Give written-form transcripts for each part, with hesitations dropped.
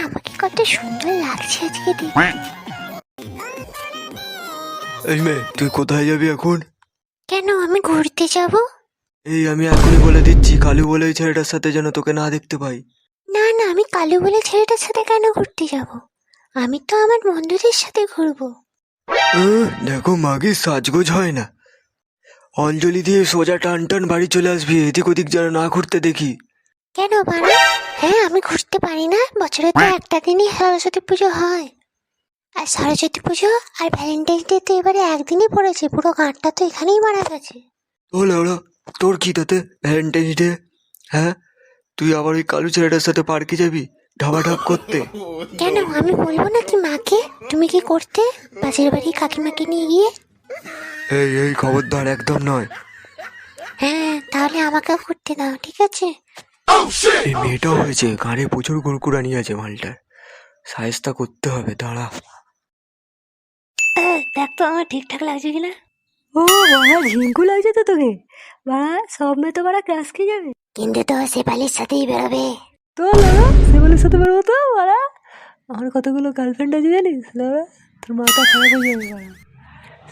আমাকে কত সুন্দর লাগছে আজকে দেখতে। এই মেয়ে, তুই কোথায় যাবি এখন? কেন, আমি ঘুরতে যাব? এই আমি এখনই বলে দিচ্ছি, কালু বলে এই ছেলেটার সাথে যেন তোকে না দেখতে পাই। না না, আমি কালু বলে ছেলেটার সাথে কেন ঘুরতে যাব? আমি তো আমার বন্ধুদের সাথে ঘুরবো। দেখো মাগি, সাজগোজ হয় না। অঞ্জলি দিয়ে সোজা টান টান বাড়ি চলে আসবি, এদিক ওদিক যেন না ঘুরতে দেখি। কেন বানা? হ্যাঁ, আমি ঘুরতে পারি না? বছরে তো একটা দিনই সরস্বতী পুজো হয়। আর সরস্বতী পুজো আর ভ্যালেন্টাইন্স ডে তো এবারে একদিনই পড়েছে, পুরো গাঁটটা তো এখানেই মারা গেছে। ওরা তোর কি তাতে ভ্যালেন্টাইন্স ডে? হ্যাঁ, তুই আবার ওই কালু ছেলেটার সাথে পার্কে যাবি ঢাবাঢাব করতে? কেন, আমি বলবো না কি মাকে? তুমি কি করতে পাশের বাড়ি কাকিমাকে নিয়ে গিয়ে? এই খবরদার, একদম নয়। হ্যাঁ, তাহলে আমাকেও করতে দাও, ঠিক আছে? এই মেয়েটাও হয়েছে, গাড়ি প্রচুর গুড়কুড়ানি আছে মালটার, সাইজটা করতে হবে, দাঁড়া। দেখ তো আমার ঠিকঠাক লাগছে কিনা। ও বাড়া, ঝিঙ্কু লাগছে তো তোকে। বাড়া সব মেয়ে তো বাড়া ক্রাশ খেয়ে যাবে। কিন্তু তো শেফালির সাথেই বেরোবে। তো লড়া, সেবলের সাথে বেরোবো তো বাড়া। আমার কতগুলো গার্লফ্রেন্ড আছে জানিস লড়া, তোর মাথা খারাপ হয়ে যাবে বাড়া।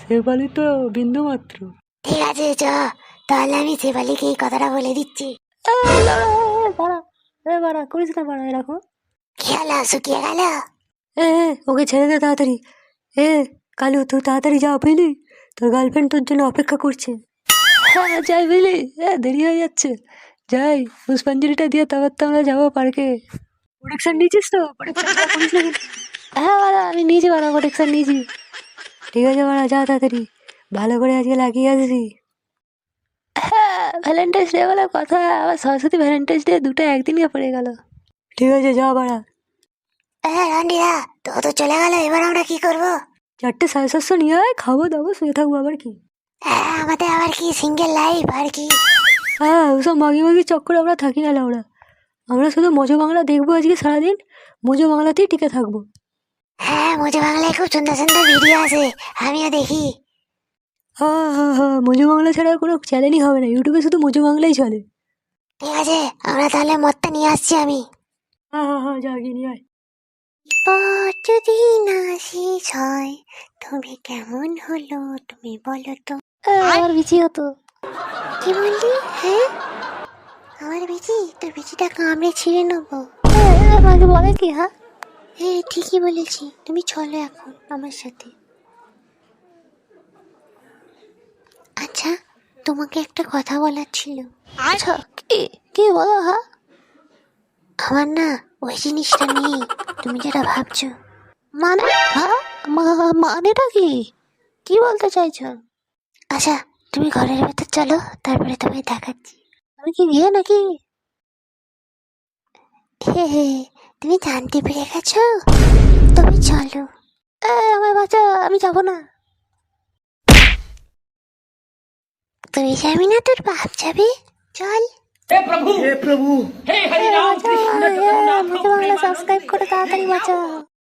শেফালি তো বিন্দু মাত্র। ঠিক আছে, চ তাহলে আমি শেফালিকে এই কথাটা বলে দিচ্ছি। বাড়া করিস না বাড়া এরকম। খেলা শুকিয়ে গেল। ওকে ছেড়ে দে তাড়াতাড়ি। কালু তুই তাড়াতাড়ি যা, বুঝলি? তোর গার্লফ্রেন্ড তোর জন্য অপেক্ষা করছে। হ্যাঁ যাই, বুঝলি? দেরি হয়ে যাচ্ছে। যাই, পুষ্পাঞ্জলিটা দিয়ে তারপর তো আমরা যাবো পার্কে। প্রোটেকশন নিয়েছিস তো? হ্যাঁ বাড়া, আমি নিয়েছি বাড়া, প্রোটেকশন নিয়েছি। ঠিক আছে বাড়া, যা তাড়াতাড়ি, ভালো করে আজকে লাগিয়ে আসবি। হ্যাঁ, ভ্যালেন্টাইন্স ডে বলে কথা, আবার সরস্বতী ভ্যালেন্টাইন্স ডে দুটো একদিনকে পড়ে গেল। ঠিক আছে, যা বাড়া। রান্ডিরা তো চলে গেল, এবার আমরা কি করবো? 4:7:30 নিয়ে আয়, খাবো দাবো, শুয়ে থাকবো আবার কি। আমাদের আবার কি সিঙ্গেল লাইফ আর কি? হ্যাঁ, ওসব মাগি মাগি চক্করে আমরা থাকি না লাউড়া। আমরা শুধু মোজো বাংলা দেখবো আজকে সারাদিন, মোজো বাংলাতেই টিকে থাকবো। হ্যাঁ, মোজো বাংলায় খুব সুন্দর সুন্দর ভিডিও আছে, আমিও দেখি। হ্যাঁ, মোজো বাংলা ছাড়া আর কোনো চ্যানেলই হবে না, ইউটিউবে শুধু মোজো বাংলাই চলে। ঠিক আছে, আমরা তাহলে মদটা নিয়ে আসছি আমি। হ্যাঁ, যা গিয়ে নিয়ে আয়। যদি না শেষ হয় তবে কেমন হলো তুমি বলো তো? আমার বিচি হতো। কি বললি? হ্যাঁ, আমার বিচি? তোর বিচিটা কামড়ে ছিঁড়ে নেবো। আমাকে বলে কি? হ্যাঁ ঠিকই বলেছি, তুমি চলো এখন আমার সাথে। আচ্ছা, তোমাকে একটা কথা বলার ছিল। আচ্ছা, কি বলো? হ্যাঁ, আমার না ওই জিনিসটা নেই, তুমি যেটা ভাবছো। মানে? হ্যাঁ, মানেটা কি? কি বলতে চাইছো? আচ্ছা, তুমি ঘরের ভেতর চলো, তারপরে তোমায় দেখাচ্ছি। আমি কি গিয়ে নাকি? হে, তুমি জানতে পেরে গেছো? তুমি চলো। আমার বাচ্চা, আমি যাবো না। তুমি যাবি না, তোর বাপ যাবে। চল। हे प्रभु हे हरि राम कृष्ण जगन्नाथ আমাকে বাংলা সাবস্ক্রাইব করে তাড়াতাড়ি বাঁচাও।